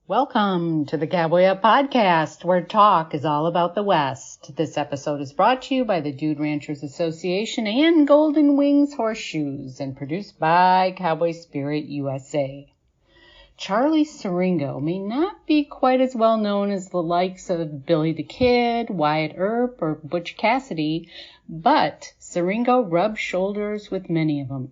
Welcome to the Cowboy Up Podcast, where talk is all about the West. This episode is brought to you by the Dude Ranchers Association and Golden Wings Horseshoes and produced by Cowboy Spirit USA. Charlie Siringo may not be quite as well known as the likes of Billy the Kid, Wyatt Earp, or Butch Cassidy, but Siringo rubbed shoulders with many of them.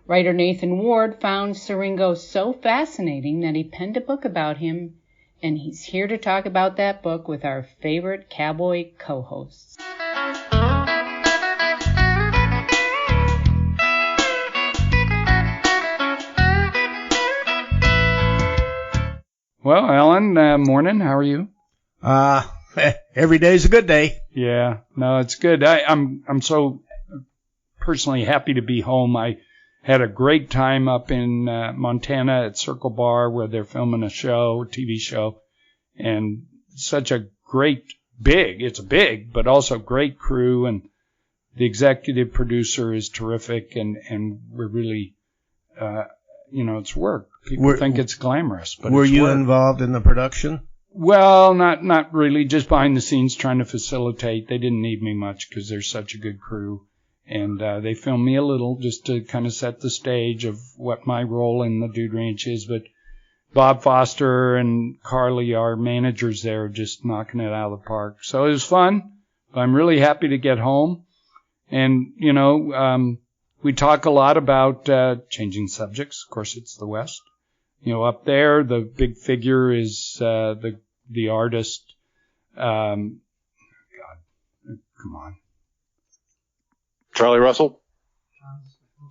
Writer Nathan Ward found Siringo so fascinating that he penned a book about him, and he's here to talk about that book with our favorite cowboy co-hosts. Well, Alan, morning. How are you? Every day's a good day. Yeah, no, it's good. I'm so personally happy to be home. I had a great time up in Montana at Circle Bar where they're filming a TV show, and such a it's a big, but also great crew, and the executive producer is terrific, and we're really, it's work. People think it's glamorous, but were it's you work. Involved in the production? Well, not really, just behind the scenes trying to facilitate. They didn't need me much because they're such a good crew. And they filmed me a little just to kind of set the stage of what my role in the Dude Ranch is. But Bob Foster and Carly, our managers there, are just knocking it out of the park. So it was fun. I'm really happy to get home. And, we talk a lot about changing subjects. Of course, it's the West. Up there, the big figure is the artist. God, come on. Charlie Russell?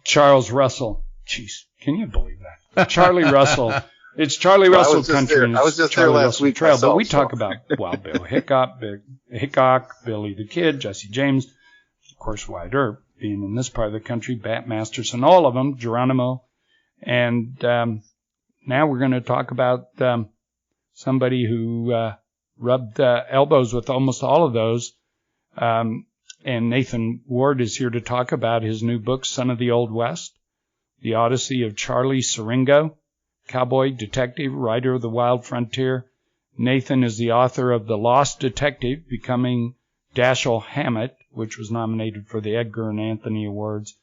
Charles Russell. Jeez, can you believe that? Charlie Russell. It's Charlie Russell country. I was just Charlie there last Russell week Trail, myself, but we talk about Wild Bill Hickok, Billy the Kid, Jesse James, of course Wyatt Earp, being in this part of the country, Bat Masterson, all of them, Geronimo. And now we're going to talk about somebody who rubbed elbows with almost all of those. And Nathan Ward is here to talk about his new book, Son of the Old West, The Odyssey of Charlie Siringo, Cowboy Detective, Writer of the Wild Frontier. Nathan is the author of The Lost Detective, Becoming Dashiell Hammett, which was nominated for the Edgar and Anthony Awards,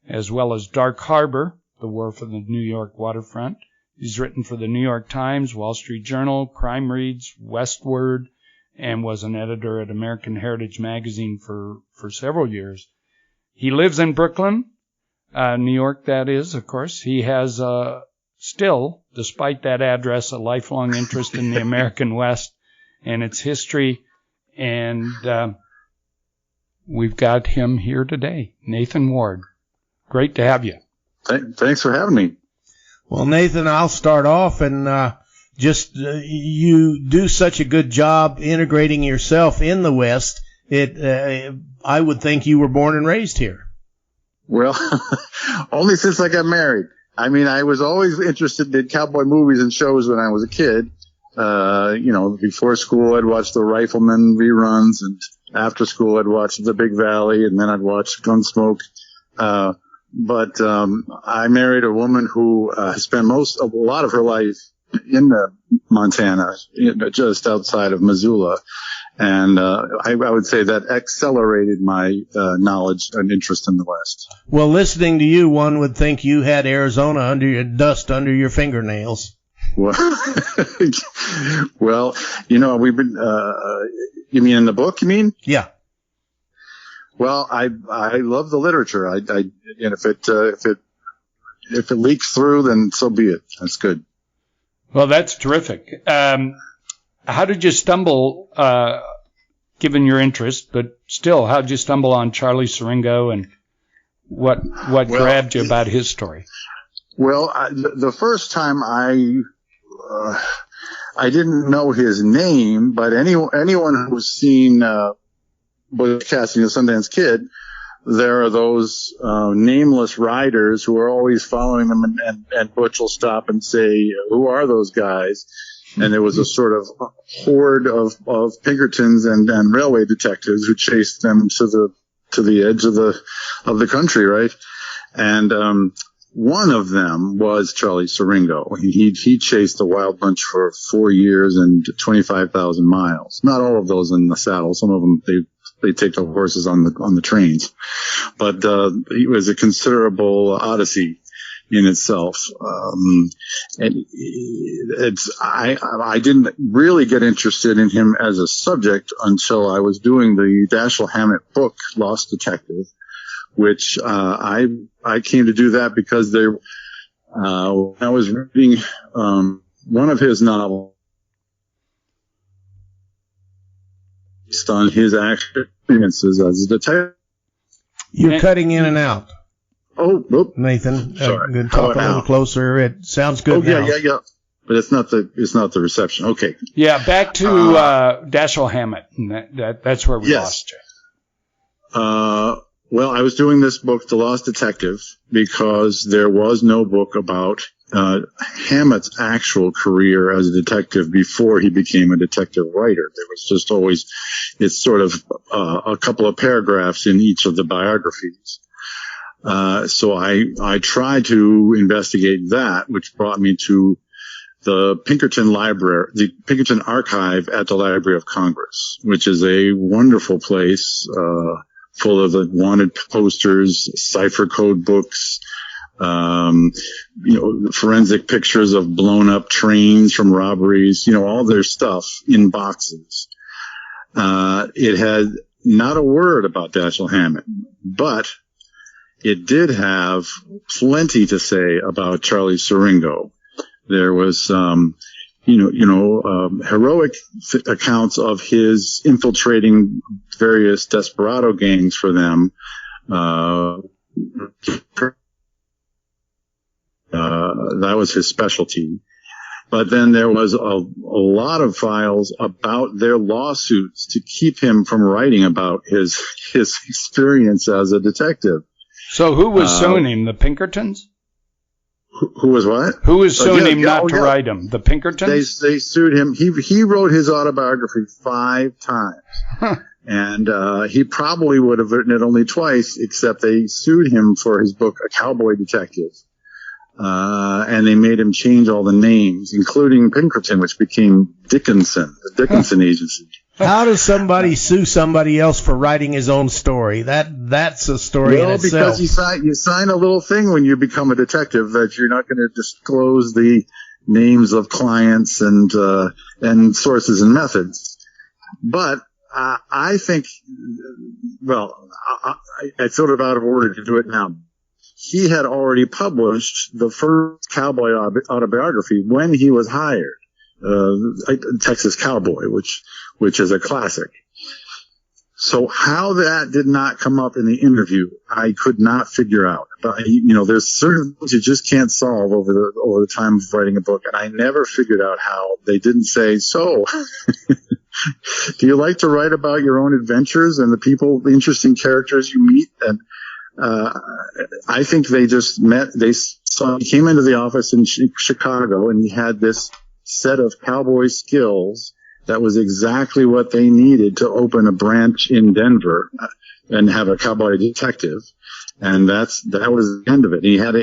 as well as Dark Harbor, The War for the New York Waterfront. He's written for the New York Times, Wall Street Journal, Crime Reads, Westward, and was an editor at American Heritage Magazine for several years. He lives in Brooklyn, New York, that is, of course. He has still, despite that address, a lifelong interest in the American West and its history. And we've got him here today, Nathan Ward. Great to have you. Thanks for having me. Well, Nathan, I'll start off and you do such a good job integrating yourself in the West. I would think you were born and raised here. Well, only since I got married. I mean, I was always interested in cowboy movies and shows when I was a kid. Before school, I'd watch the Rifleman reruns, and after school, I'd watch The Big Valley, and then I'd watch Gunsmoke. But I married a woman who spent a lot of her life in Montana, just outside of Missoula. And I would say that accelerated my knowledge and interest in the West. Well, listening to you, one would think you had Arizona under your fingernails. Well, we've been. You mean in the book? You mean? Yeah. Well, I love the literature. And if it leaks through, then so be it. That's good. Well, that's terrific. How did you stumble, given your interest, but still, how did you stumble on Charlie Siringo, and what grabbed you about his story? Well, the first time I didn't know his name, but anyone who's seen Butch Cassidy and the Sundance Kid, there are those nameless riders who are always following them, and Butch will stop and say, "Who are those guys?" And there was a sort of horde of Pinkertons and railway detectives who chased them to the edge of the country, right? And one of them was Charlie Siringo. He chased the Wild Bunch for 4 years and 25,000 miles. Not all of those in the saddle. Some of them, they take the horses on the trains. But it was a considerable odyssey in itself. I didn't really get interested in him as a subject until I was doing the Dashiell Hammett book, Lost Detective, which I came to do that because when I was reading one of his novels based on his actual experiences as a detective. You're cutting in and out. Oh, Nathan, sorry. Good. Talk a little closer. It sounds good now. Yeah. But it's not the reception. Okay. Yeah, back to Dashiell Hammett. That's where we lost you. Well, I was doing this book, The Lost Detective, because there was no book about Hammett's actual career as a detective before he became a detective writer. There was just always, it's sort of a couple of paragraphs in each of the biographies. So I tried to investigate that, which brought me to the Pinkerton Library, the Pinkerton Archive at the Library of Congress, which is a wonderful place, full of the wanted posters, cipher code books, forensic pictures of blown up trains from robberies, all their stuff in boxes. It had not a word about Dashiell Hammett, but it did have plenty to say about Charlie Siringo. There was, heroic accounts of his infiltrating various desperado gangs for them. That was his specialty. But then there was a lot of files about their lawsuits to keep him from writing about his experience as a detective. So who was suing him? The Pinkertons? Who was what? Who was suing him not to write him? The Pinkertons? They sued him. He wrote his autobiography 5 times. Huh. And he probably would have written it only twice, except they sued him for his book, A Cowboy Detective. And they made him change all the names, including Pinkerton, which became Dickinson, the Dickinson Agency. How does somebody sue somebody else for writing his own story? That's a story in itself. Because you sign a little thing when you become a detective that you're not going to disclose the names of clients and sources and methods. But I think, I sort of out of order to do it now. He had already published the first Cowboy autobiography when he was hired, Texas Cowboy, which is a classic. So how that did not come up in the interview, I could not figure out. But, there's certain things you just can't solve over the time of writing a book. And I never figured out how they didn't say, so, do you like to write about your own adventures and the interesting characters you meet? And I think they just met. He came into the office in Chicago, and he had this set of cowboy skills that was exactly what they needed to open a branch in Denver and have a cowboy detective. And that was the end of it. He had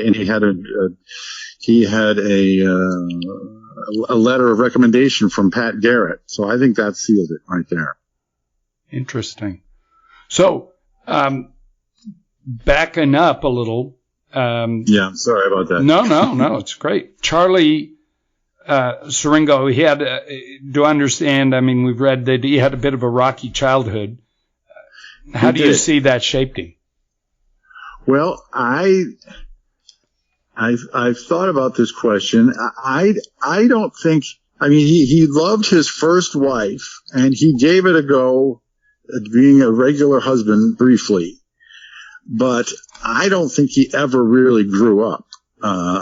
a letter of recommendation from Pat Garrett. So I think that sealed it right there. Interesting. So, backing up a little. Yeah, sorry about that. No, it's great. Charlie Siringo, he had, do I understand, we've read that he had a bit of a rocky childhood. How do you see that shaped him? Well, I've thought about this question. I don't think, he loved his first wife, and he gave it a go at being a regular husband briefly. But I don't think he ever really grew up.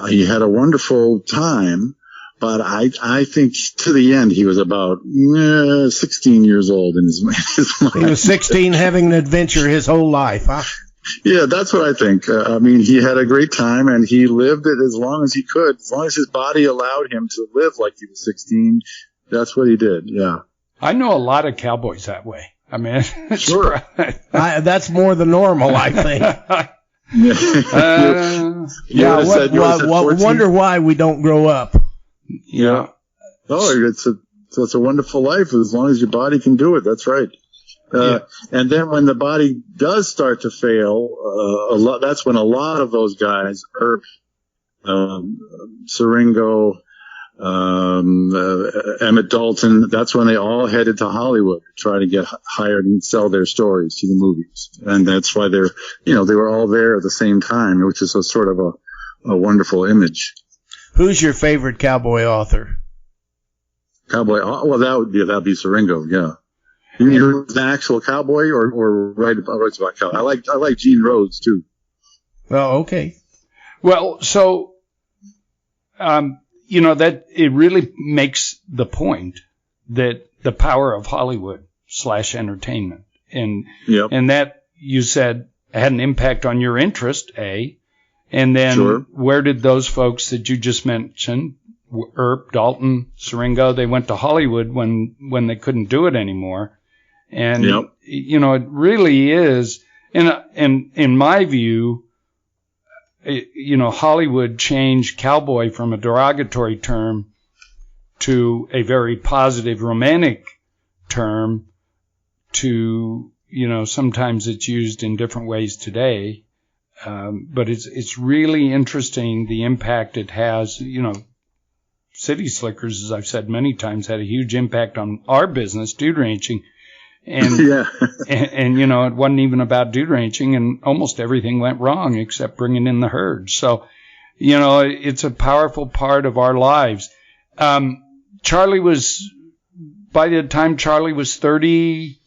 He had a wonderful time, but I think to the end he was about 16 years old in his life. He was 16 having an adventure his whole life, huh? Yeah, that's what I think. He had a great time, and he lived it as long as he could. As long as his body allowed him to live like he was 16, that's what he did, yeah. I know a lot of cowboys that way. Sure. That's more than normal, I think. Yeah, You said 14? wonder why we don't grow up. Yeah. Oh, it's a wonderful life as long as your body can do it. That's right. And then when the body does start to fail, that's when a lot of those guys, Siringo, Emmett Dalton, that's when they all headed to Hollywood to try to get hired and sell their stories to the movies. And that's why they were all there at the same time, which is a sort of a wonderful image. Who's your favorite cowboy author? Cowboy, well, that'd be Siringo, yeah. You're an actual cowboy or writes about cowboy? I like Gene Rhodes too. Oh, okay. Well, so, that it really makes the point that the power of Hollywood / entertainment. And that you said had an impact on your interest, and then sure. Where did those folks that you just mentioned, Earp, Dalton, Siringo, they went to Hollywood when they couldn't do it anymore. And, it really is, in my view, Hollywood changed cowboy from a derogatory term to a very positive romantic term to, sometimes it's used in different ways today. But it's really interesting the impact it has. City Slickers, as I've said many times, had a huge impact on our business, dude ranching. And, and it wasn't even about dude ranching, and almost everything went wrong except bringing in the herd. So, it's a powerful part of our lives. By the time Charlie was 30,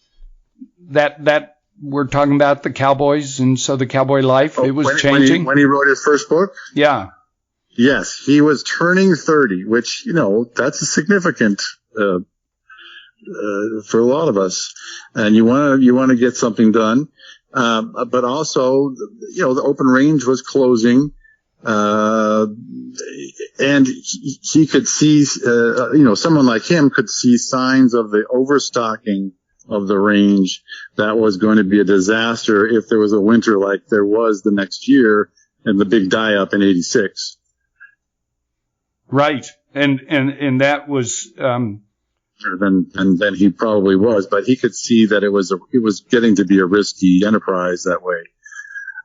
that we're talking about the cowboys, and so the cowboy life, it was changing. When he wrote his first book? Yeah. Yes, he was turning 30, which, that's a significant, for a lot of us. And you want to get something done. But also, the open range was closing. And he could see, someone like him could see signs of the overstocking of the range that was going to be a disaster if there was a winter like there was the next year and the big die-up in 86. Right. And that was, than he probably was, but he could see that it was getting to be a risky enterprise that way.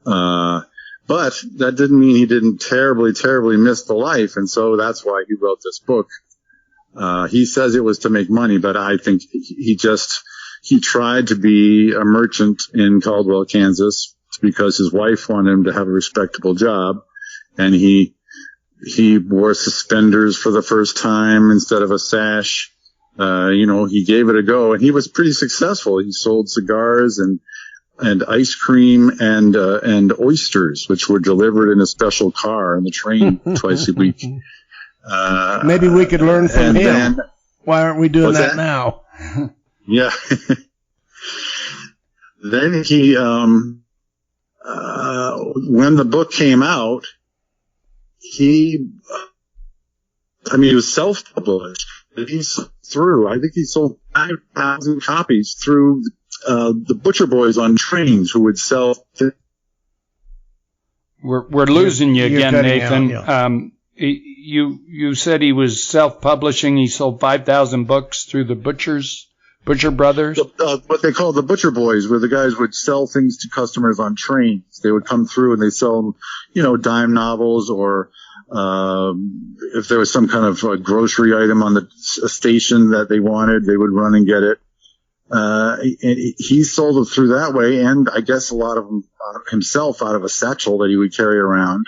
But that didn't mean he didn't terribly, terribly miss the life. And so that's why he wrote this book. He says it was to make money, but I think he tried to be a merchant in Caldwell, Kansas, because his wife wanted him to have a respectable job. And he wore suspenders for the first time instead of a sash. He gave it a go, and he was pretty successful. He sold cigars and ice cream and oysters, which were delivered in a special car on the train twice a week. Maybe we could learn from him. Why aren't we doing that now? Yeah. Then he, when the book came out, he was self-published. I think he sold 5,000 copies through the butcher boys on trains who would sell. We're losing you again, Nathan. Out, yeah. You said he was self-publishing. He sold 5,000 books through the Butcher Brothers. What they call the butcher boys, where the guys would sell things to customers on trains. They would come through and they sell them, dime novels, or if there was some kind of a grocery item on the station that they wanted, they would run and get it. He sold it through that way, and I guess a lot of them himself out of a satchel that he would carry around.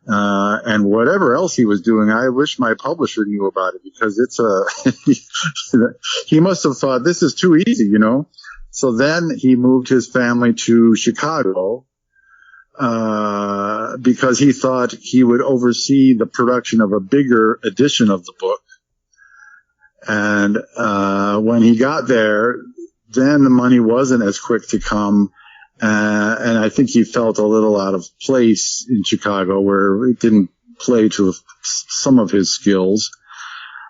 And whatever else he was doing, I wish my publisher knew about it, because he must have thought this is too easy, So then he moved his family to Chicago, because he thought he would oversee the production of a bigger edition of the book. And, when he got there, then the money wasn't as quick to come. And I think he felt a little out of place in Chicago, where it didn't play to some of his skills.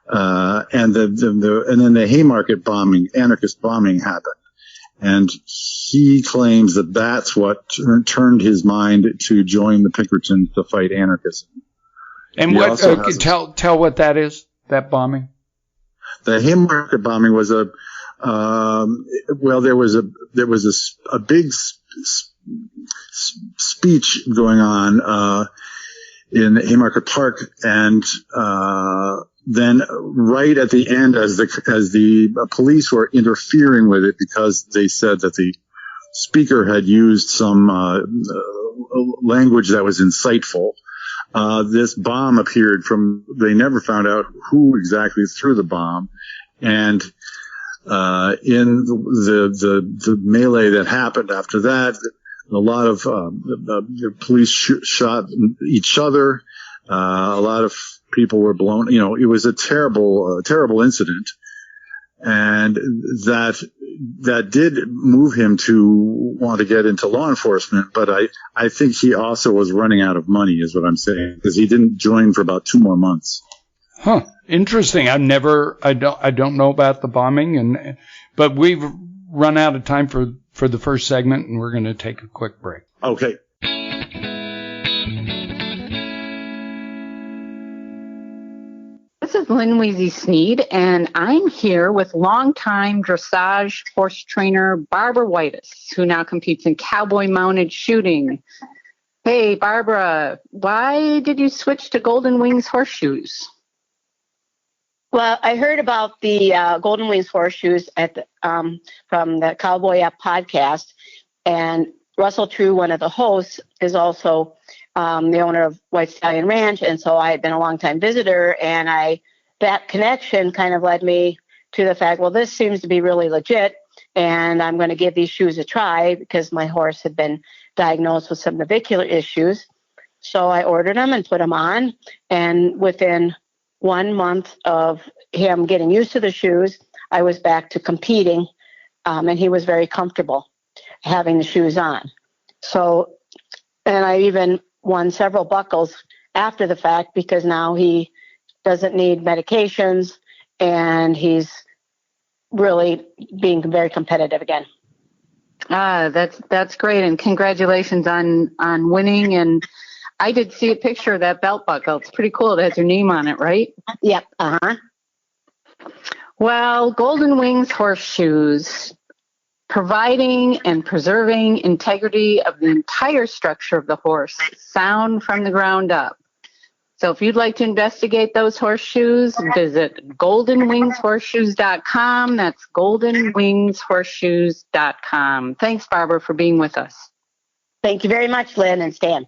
And then the Haymarket bombing, anarchist bombing happened. And he claims that that's what turned his mind to join the Pinkertons to fight anarchism. And what? Tell what that is. That bombing. The Haymarket bombing was there was a big speech going on in Haymarket Park, and then right at the end, as the police were interfering with it because they said that the speaker had used some language that was insightful, this bomb appeared from. They never found out who exactly threw the bomb, and in the melee that happened after that, a lot of the police shot each other. A lot of people were blown. It was a terrible incident, and that did move him to want to get into law enforcement. But I think he also was running out of money, is what I'm saying, because he didn't join for about 2 more months. Huh. Interesting. I don't know about the bombing, but we've run out of time for the first segment, and we're going to take a quick break. Okay. This is Lynn Weezy Sneed, and I'm here with longtime dressage horse trainer Barbara Whitus, who now competes in cowboy mounted shooting. Hey, Barbara, why did you switch to Golden Wings horseshoes? Well, I heard about the Golden Wings horseshoes from the Cowboy podcast, and Russell True, one of the hosts, is also the owner of White Stallion Ranch, and so I had been a longtime visitor, and that connection kind of led me to the fact, well, this seems to be really legit, and I'm going to give these shoes a try because my horse had been diagnosed with some navicular issues. So I ordered them and put them on, and within 1 month of him getting used to the shoes, I was back to competing, and he was very comfortable having the shoes on. So, and I even won several buckles after the fact because now he doesn't need medications and he's really being very competitive again. That's great, and congratulations on winning. And I did see a picture of that belt buckle. It's pretty cool. It has your name on it, right? Yep. Uh-huh. Well, Golden Wings horseshoes, providing and preserving integrity of the entire structure of the horse, sound from the ground up. So if you'd like to investigate those horseshoes, visit goldenwingshorseshoes.com. That's goldenwingshorseshoes.com. Thanks, Barbara, for being with us. Thank you very much, Lynn and Stan.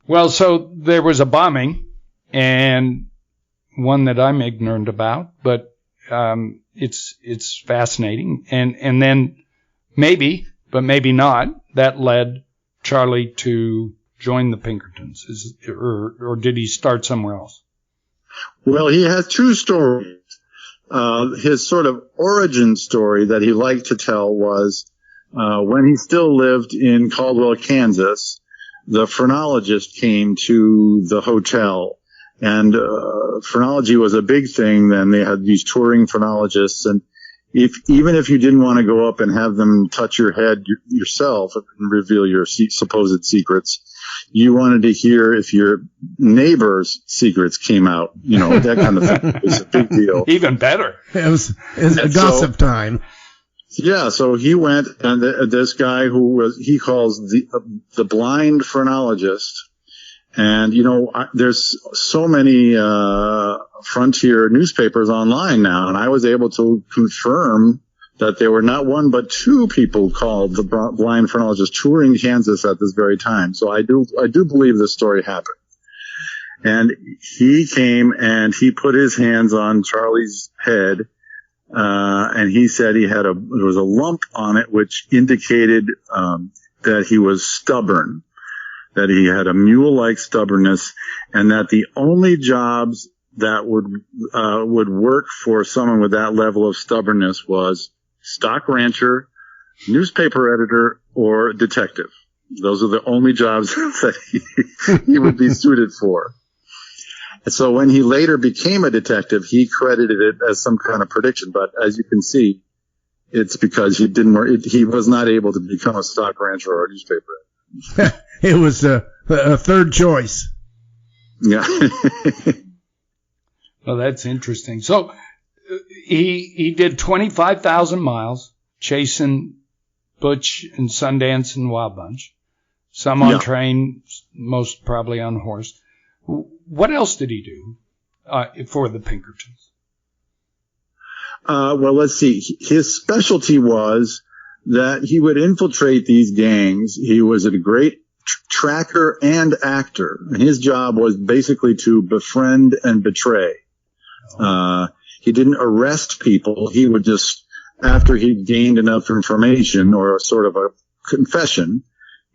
Well, so there was a bombing, and one that I'm ignorant about, but it's fascinating. And then maybe, but maybe not, that led Charlie to join the Pinkertons, or did he start somewhere else? Well, he has 2 stories. His sort of origin story that he liked to tell was when he still lived in Caldwell, Kansas. The phrenologist came to the hotel, and phrenology was a big thing then. They had these touring phrenologists, and even if you didn't want to go up and have them touch your head yourself and reveal your supposed secrets, you wanted to hear if your neighbor's secrets came out. That kind of thing. It was a big deal. Even better. It was a gossip time. Yeah, so he went, and this guy he calls the blind phrenologist. And, there's so many frontier newspapers online now, and I was able to confirm that there were not 1 but 2 people called the blind phrenologist touring Kansas at this very time. So I do believe this story happened. And he came and he put his hands on Charlie's head. And he said there was a lump on it, which indicated, that he was stubborn, that he had a mule-like stubbornness, and that the only jobs that would work for someone with that level of stubbornness was stock rancher, newspaper editor, or detective. Those are the only jobs that he would be suited for. So when he later became a detective, he credited it as some kind of prediction. But as you can see, it's because he was not able to become a stock rancher or a newspaper. It was a third choice. Yeah. Well, that's interesting. So he did 25,000 miles chasing Butch and Sundance and Wild Bunch. Some on train, most probably on horse. What else did he do for the Pinkertons? Well, let's see. His specialty was that he would infiltrate these gangs. He was a great tracker and actor, and his job was basically to befriend and betray. He didn't arrest people. He would just, after he'd gained enough information or sort of a confession,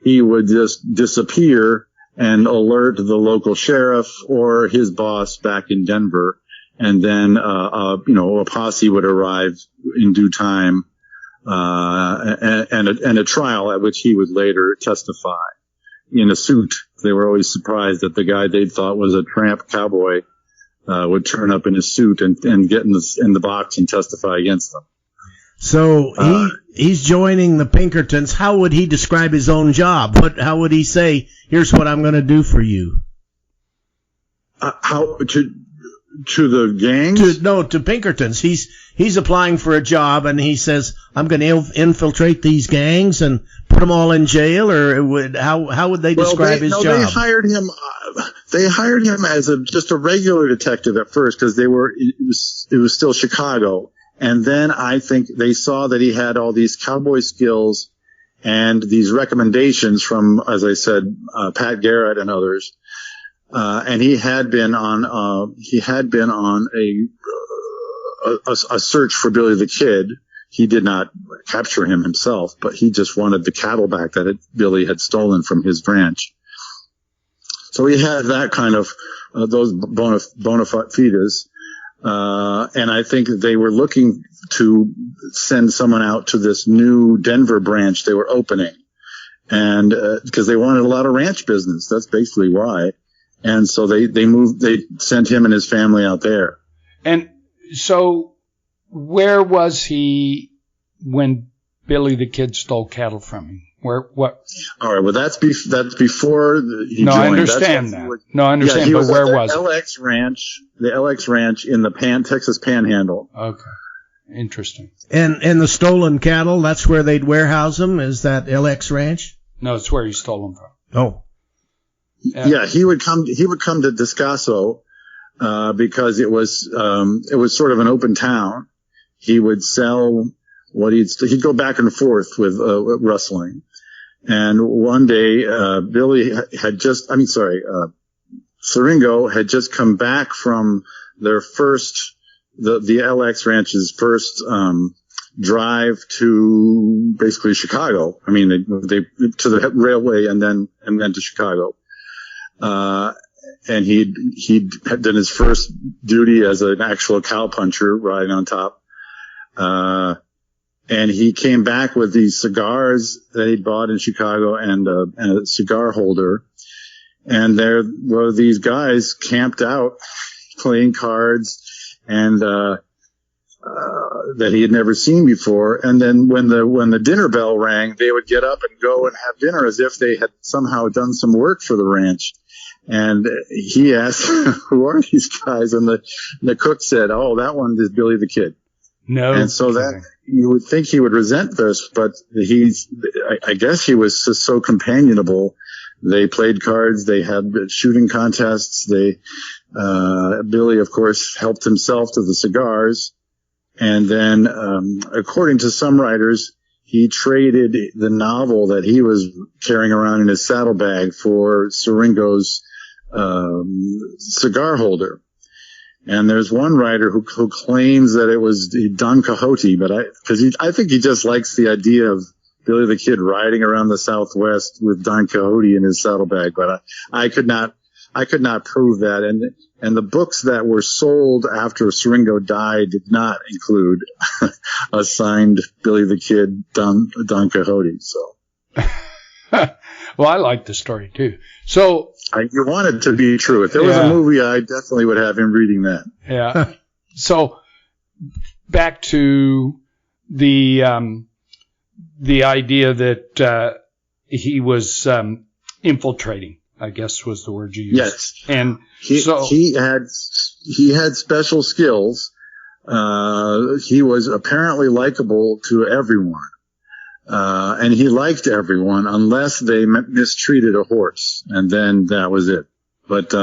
he would just disappear and alert the local sheriff or his boss back in Denver. And then, a posse would arrive in due time, and a trial at which he would later testify in a suit. They were always surprised that the guy they thought was a tramp cowboy, would turn up in a suit and get in the box and testify against them. So he's joining the Pinkertons. How would he describe his own job? How would he say, here's what I'm going to do for you? To the gangs? To Pinkertons. He's applying for a job, and he says, I'm going to infiltrate these gangs and put them all in jail, or how would they describe his job? They hired him. They hired him as just a regular detective at first because it was still Chicago, and then I think they saw that he had all these cowboy skills and these recommendations from, as I said, Pat Garrett and others. And he had been on a search for Billy the Kid. He did not capture him himself, but he just wanted the cattle back that Billy had stolen from his ranch. So he had that kind of, those bona fides. And I think they were looking to send someone out to this new Denver branch they were opening. And, because they wanted a lot of ranch business. That's basically why. And so they sent him and his family out there. And so where was he when Billy the Kid stole cattle from him? What? All right. Well, that's before he joined. No, I understand that. But where was it? The LX Ranch in the Texas Panhandle. Okay. Interesting. And the stolen cattle, that's where they'd warehouse them? Is that LX Ranch? No, it's where he stole them from. Oh. Yeah, he would come to Descaso, because it was sort of an open town. He would sell he'd go back and forth with, rustling. And one day, Siringo had just come back from their the LX Ranch's first, drive to basically Chicago. I mean, they to the railway and then to Chicago. And he'd done his first duty as an actual cowpuncher riding on top. And he came back with these cigars that he'd bought in Chicago and a cigar holder. And there were these guys camped out playing cards and, that he had never seen before. And then when the dinner bell rang, they would get up and go and have dinner as if they had somehow done some work for the ranch. And he asked, who are these guys? And the cook said, oh, that one is Billy the Kid. No. And so that you would think he would resent this, but I guess he was just so companionable. They played cards. They had shooting contests. Billy, of course, helped himself to the cigars. And then, according to some writers, he traded the novel that he was carrying around in his saddlebag for Siringo's cigar holder. And there's one writer who claims that it was Don Quixote, but I think he just likes the idea of Billy the Kid riding around the Southwest with Don Quixote in his saddlebag, but I could not prove that. And the books that were sold after Siringo died did not include a signed Billy the Kid Don Quixote. So, Well, I like the story too. So You want it to be true. If there was a movie, I definitely would have him reading that. Yeah. So back to the idea that he was infiltrating, I guess was the word you used. Yes. And he had special skills. He was apparently likable to everyone. And he liked everyone unless they mistreated a horse, and then that was it. But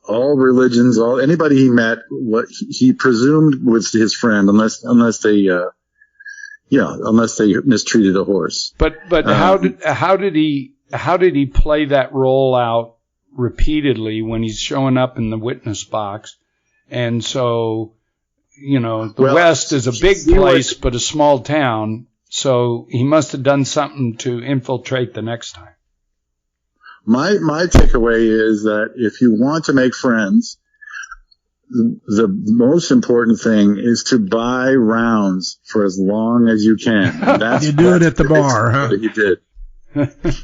all religions, anybody he met, what he presumed was his friend, unless they mistreated a horse. But how did he play that role out repeatedly when he's showing up in the witness box? And so, the West is a big place, but a small town. So he must have done something to infiltrate the next time. My takeaway is that if you want to make friends, the most important thing is to buy rounds for as long as you can. You do it at the bar, huh? He did.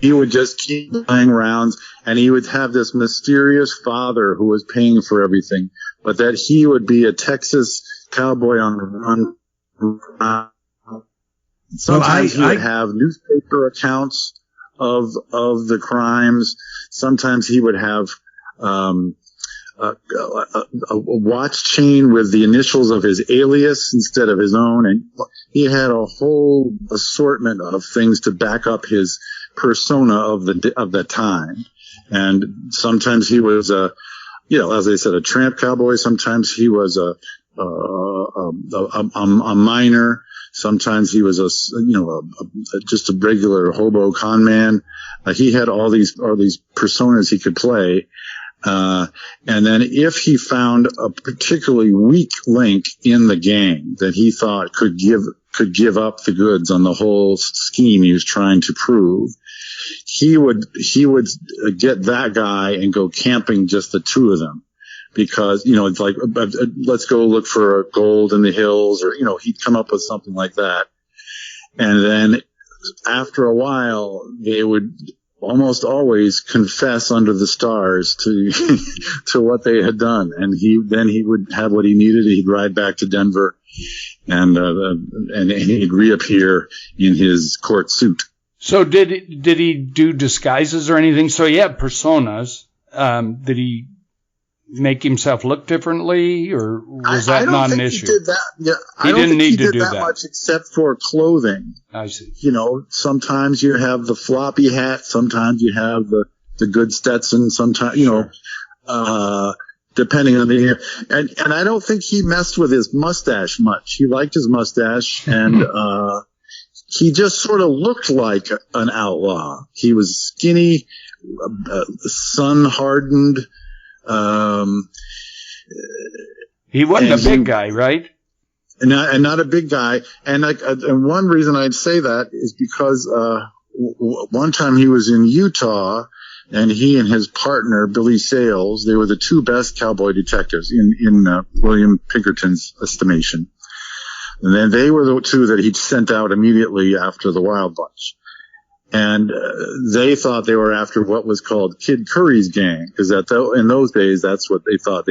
He would just keep buying rounds, and he would have this mysterious father who was paying for everything, but that he would be a Texas cowboy on the run. Sometimes he would have newspaper accounts of the crimes. Sometimes he would have a watch chain with the initials of his alias instead of his own, and he had a whole assortment of things to back up his persona of the time. And sometimes he was as I said, a tramp cowboy. Sometimes he was a miner. Sometimes he was just a regular hobo con man. He had all these personas he could play. And then if he found a particularly weak link in the gang that he thought could give up the goods on the whole scheme he was trying to prove, he would get that guy and go camping, just the two of them. Because, it's like, let's go look for gold in the hills, or, he'd come up with something like that. And then after a while, they would almost always confess under the stars to what they had done. And he would have what he needed. He'd ride back to Denver and he'd reappear in his court suit. So did he do disguises or anything? So he had personas. Did he make himself look differently, or was that not an issue? He did that. Yeah, he didn't need to do that much, except for clothing. I see. Sometimes you have the floppy hat, sometimes you have the good Stetson, sometimes depending on the year. And I don't think he messed with his mustache much. He liked his mustache, and he just sort of looked like an outlaw. He was skinny, sun-hardened. He wasn't a big guy, right? And not a big guy. And one reason I'd say that is because one time he was in Utah, and he and his partner Billy Sales, they were the two best cowboy detectives in William Pinkerton's estimation. And then they were the two that he sent out immediately after the Wild Bunch. And they thought they were after what was called Kid Curry's gang, because in those days that's what they thought.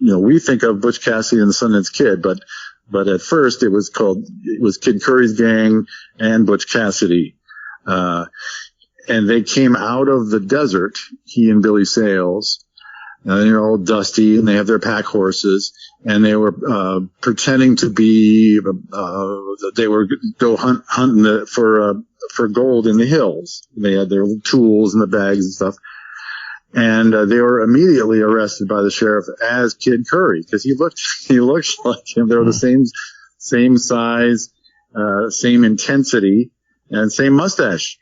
We think of Butch Cassidy and the Sundance Kid, but at first it was Kid Curry's gang and Butch Cassidy. And they came out of the desert, he and Billy Sales. They're all dusty, and they have their pack horses, and they were pretending to be they were go hunting for gold in the hills. They had their tools in the bags and stuff, and they were immediately arrested by the sheriff as Kid Curry, because he looked like him. They were the same size, same intensity, and same mustache.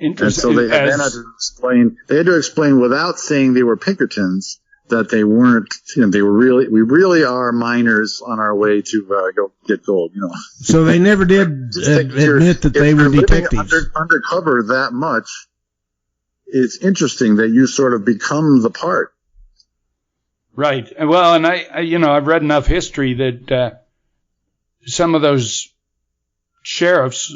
And so they had to explain without saying they were Pinkertons that they weren't. We really are miners on our way to go get gold. So they never did admit that they were detectives. Undercover that much, it's interesting that you sort of become the part. Right. Well, and I've read enough history that some of those sheriffs,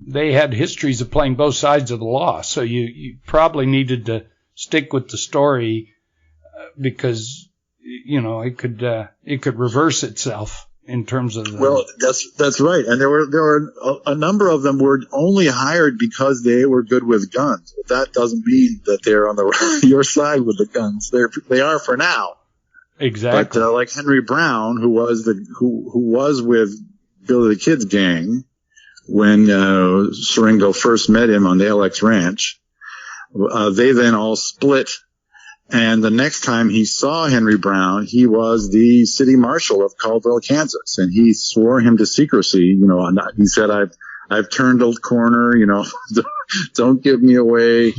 they had histories of playing both sides of the law. So you probably needed to stick with the story because, it could reverse itself in terms of Well, that's right. And there were a number of them were only hired because they were good with guns. But that doesn't mean that they're on your side with the guns. They are for now. Exactly. But like Henry Brown, who was with Billy the Kid's gang when Siringo first met him on the LX Ranch, they then all split. And the next time he saw Henry Brown, he was the city marshal of Caldwell, Kansas, and he swore him to secrecy. He said, "I've turned a corner. Don't give me away."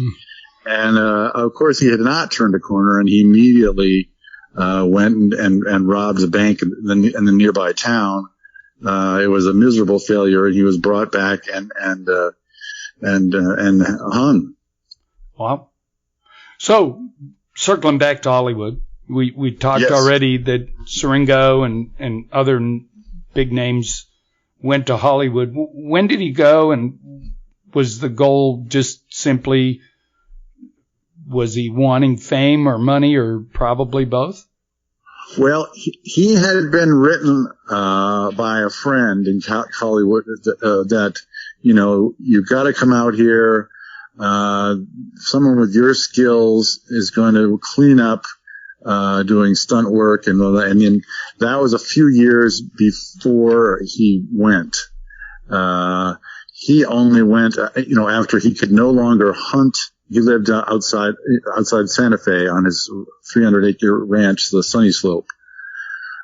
And of course, he had not turned a corner, and he immediately went and robbed a bank in the nearby town. It was a miserable failure, and he was brought back and hung. Wow. So, circling back to Hollywood, we talked already that Siringo and other big names went to Hollywood. When did he go, and was the goal just simply, was he wanting fame or money or probably both? Well, he had been written by a friend in Hollywood that you've got to come out here. Someone with your skills is going to clean up doing stunt work, and then that was a few years before he went. He only went, after he could no longer hunt. He lived outside Santa Fe on his 300-acre ranch, the Sunny Slope.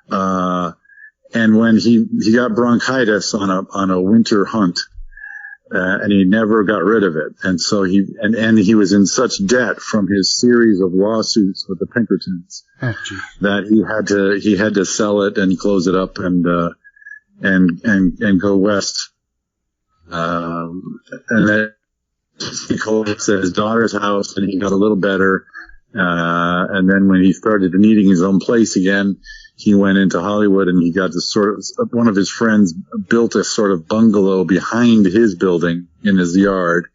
And when he got bronchitis on a winter hunt, and he never got rid of it. And so he was in such debt from his series of lawsuits with the Pinkertons that he had to sell it and close it up and go west. And then he collapsed at his daughter's house, and he got a little better. And then when he started needing his own place again, he went into Hollywood, and he got one of his friends built a sort of bungalow behind his building in his yard.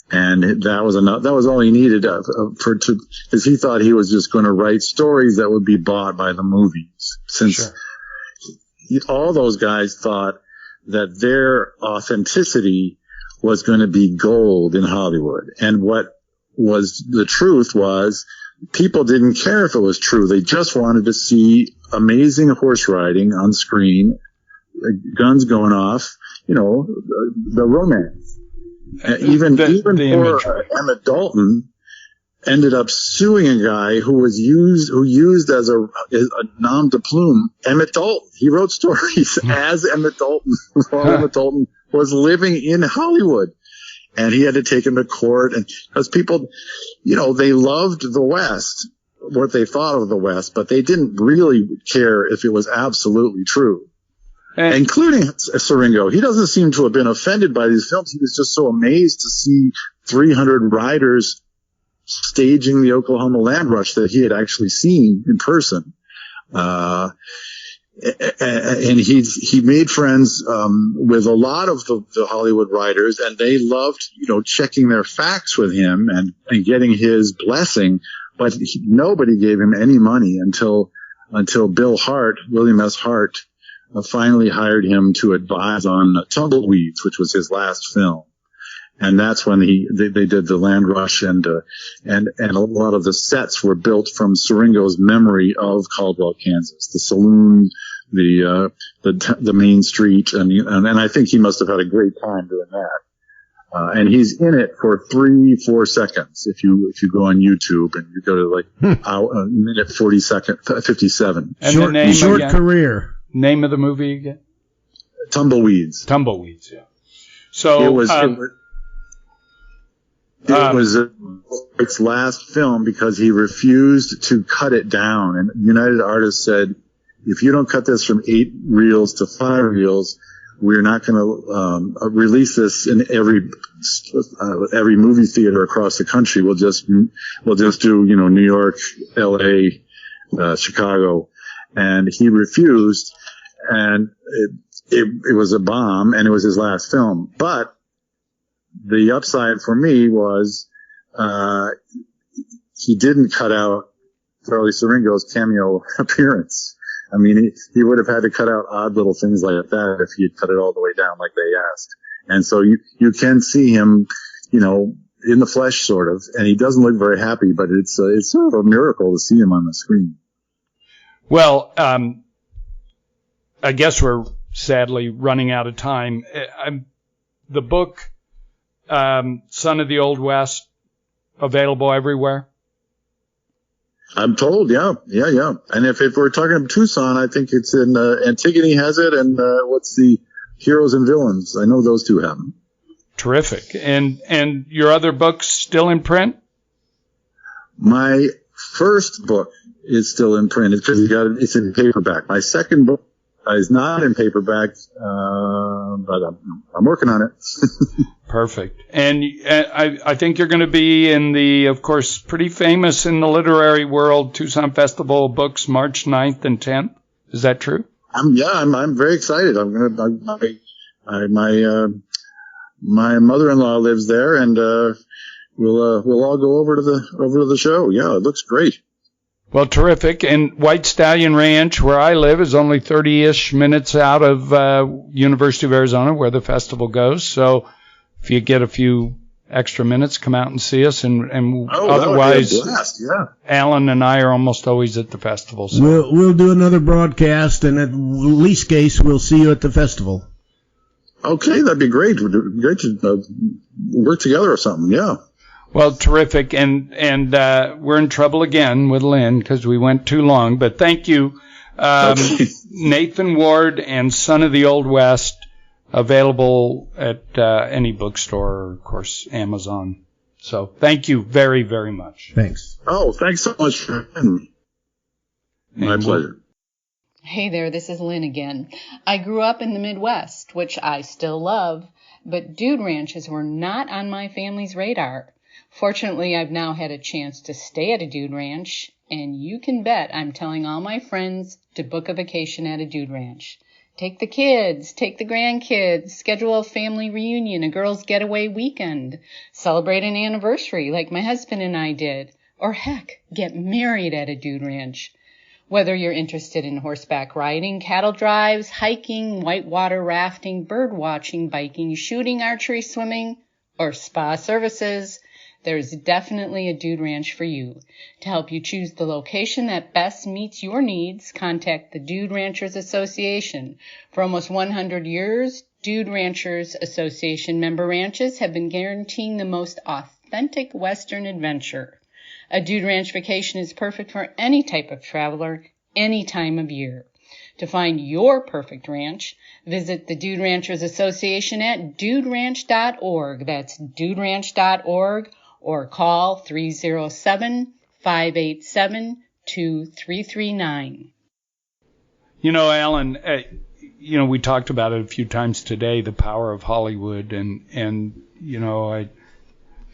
And that was enough. That was all he needed because he thought he was just going to write stories that would be bought by the movies. Since all those guys thought that their authenticity was going to be gold in Hollywood. And what was the truth was people didn't care if it was true. They just wanted to see amazing horse riding on screen, guns going off, the romance. Even poor Emmett Dalton ended up suing a guy who used as a nom de plume Emmett Dalton. He wrote stories as Emmett Dalton while Emmett Dalton was living in Hollywood. And he had to take him to court, and because people, they loved the West, what they thought of the West, but they didn't really care if it was absolutely true. Including Siringo. He doesn't seem to have been offended by these films. He was just so amazed to see 300 riders staging the Oklahoma land rush that he had actually seen in person. And he made friends with a lot of the Hollywood writers, and they loved checking their facts with him and getting his blessing. But nobody gave him any money until William S. Hart, finally hired him to advise on Tumbleweeds, which was his last film. And that's when they did the land rush, and a lot of the sets were built from Siringo's memory of Caldwell, Kansas, the saloon, the main street, and I think he must have had a great time doing that. And he's in it for 3-4 seconds. If you go on YouTube and you go to minute 57. And short career. Name of the movie again? Tumbleweeds. Yeah. So it was its last film because he refused to cut it down. And United Artists said, if you don't cut this from 8 reels to 5 reels, we're not going to release this in every movie theater across the country. We'll just do New York, L.A., Chicago, and he refused. And it was a bomb, and it was his last film. But the upside for me was he didn't cut out Charlie Siringo's cameo appearance. I mean, he would have had to cut out odd little things like that if he had cut it all the way down like they asked. And so you can see him, you know, in the flesh sort of, and he doesn't look very happy, but it's sort of a miracle to see him on the screen. Well, I guess we're sadly running out of time. The book, Son of the Old West, available everywhere? I'm told, yeah. And if we're talking about Tucson, I think it's in Antigone has it, and what's the Heroes and Villains? I know those two have them. Terrific. And your other books still in print? My first book is still in print because it's in paperback. My second book is not in paperback, but I'm working on it. Perfect. And I think you're going to be in the, of course, pretty famous in the literary world, Tucson Festival of Books, March 9th and 10th. Is that true? I'm very excited. My mother-in-law lives there, and we'll all go over to the show. Yeah, it looks great. Well, terrific. And White Stallion Ranch, where I live, is only 30-ish minutes out of University of Arizona, where the festival goes. So if you get a few extra minutes, come out and see us. And otherwise, that would be a blast. Yeah. Alan and I are almost always at the festival. So. We'll do another broadcast, and at least case, we'll see you at the festival. Okay, that'd be great. Great to work together or something. Yeah. Well, terrific. And we're in trouble again with Lynn because we went too long. But thank you. Nathan Ward and Son of the Old West, available at any bookstore or, of course, Amazon. So thank you very, very much. Thanks. Oh, thanks so much for having me. My pleasure. Hey there, this is Lynn again. I grew up in the Midwest, which I still love, but dude ranches were not on my family's radar. Fortunately, I've now had a chance to stay at a dude ranch, and you can bet I'm telling all my friends to book a vacation at a dude ranch. Take the kids, take the grandkids, schedule a family reunion, a girls' getaway weekend, celebrate an anniversary like my husband and I did, or heck, get married at a dude ranch. Whether you're interested in horseback riding, cattle drives, hiking, whitewater rafting, bird watching, biking, shooting, archery, swimming, or spa services, there's definitely a dude ranch for you. To help you choose the location that best meets your needs, contact the Dude Ranchers Association. For almost 100 years, Dude Ranchers Association member ranches have been guaranteeing the most authentic Western adventure. A dude ranch vacation is perfect for any type of traveler, any time of year. To find your perfect ranch, visit the Dude Ranchers Association at duderanch.org. That's duderanch.org, or call 307-587-2339. You know, Alan, we talked about it a few times today, the power of Hollywood, and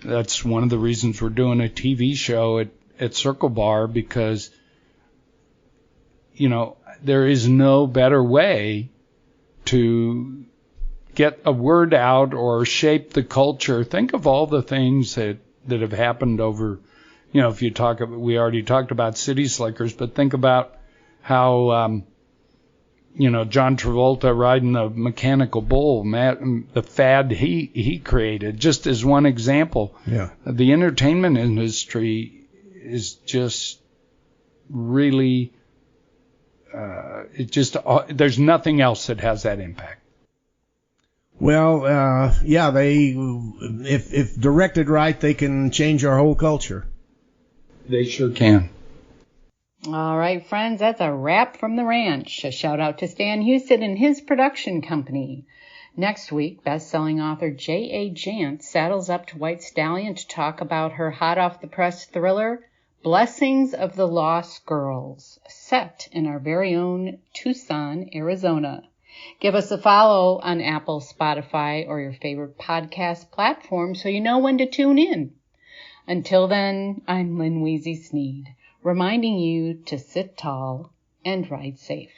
that's one of the reasons we're doing a TV show at Circle Bar, because, there is no better way to get a word out or shape the culture. Think of all the things that have happened over, if you talk, we already talked about City Slickers, but think about how, John Travolta riding the mechanical bull, the fad he created, just as one example. Yeah. The entertainment industry is just really, there's nothing else that has that impact. Well, if directed right, they can change our whole culture. They sure can. All right, friends, that's a wrap from the ranch. A shout out to Stan Houston and his production company. Next week, best-selling author J.A. Jance saddles up to White Stallion to talk about her hot-off-the-press thriller, Blessings of the Lost Girls, set in our very own Tucson, Arizona. Give us a follow on Apple, Spotify, or your favorite podcast platform so you know when to tune in. Until then, I'm Lynn Weezy Sneed, reminding you to sit tall and ride safe.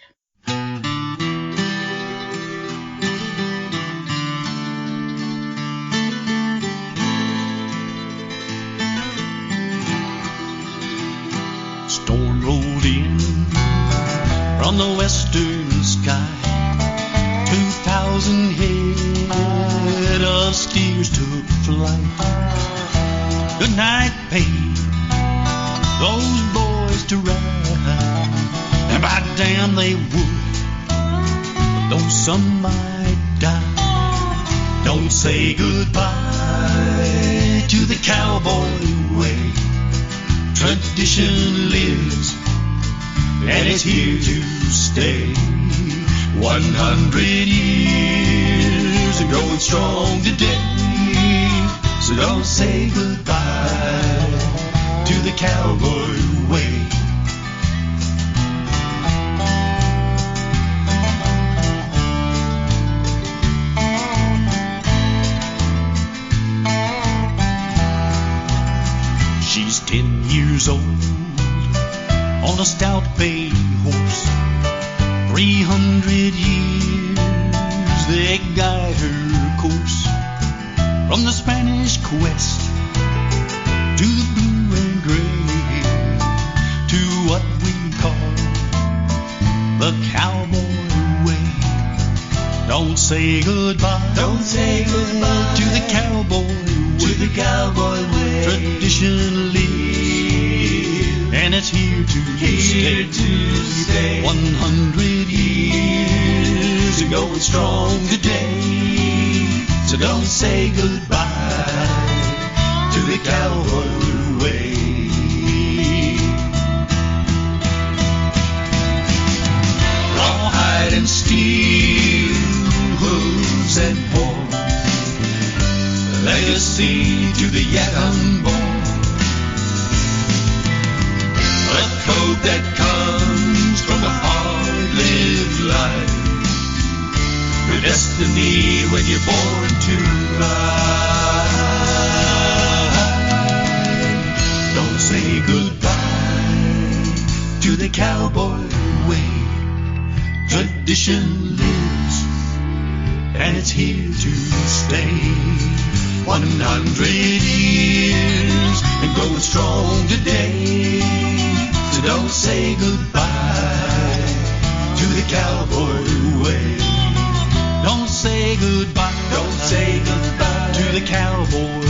of steers took flight. Good night paid those boys to ride, and by damn they would, though some might die. Don't say goodbye to the cowboy way. Tradition lives, and it's here to stay. 100 years and going strong today. So don't say goodbye to the cowboy way. She's 10 years old on a stout bay horse. 300 years they guide her course from the Spanish quest to the blue and gray, to what we call the cowboy way. Don't say goodbye, don't say goodbye to the cowboy way, to the cowboy way. Tradition lives, and it's here to stay. 100 years and going strong today. So don't say goodbye to the cowboy way. Rawhide and steel, hooves and horns, legacy to the yet unborn. A code that comes from a hard-lived life. Your destiny when you're born to ride. Don't say goodbye to the cowboy way. Tradition lives, and it's here to stay. 100 years and going strong today. So don't say goodbye to the cowboy way. Don't say goodbye, don't say goodbye to the cowboy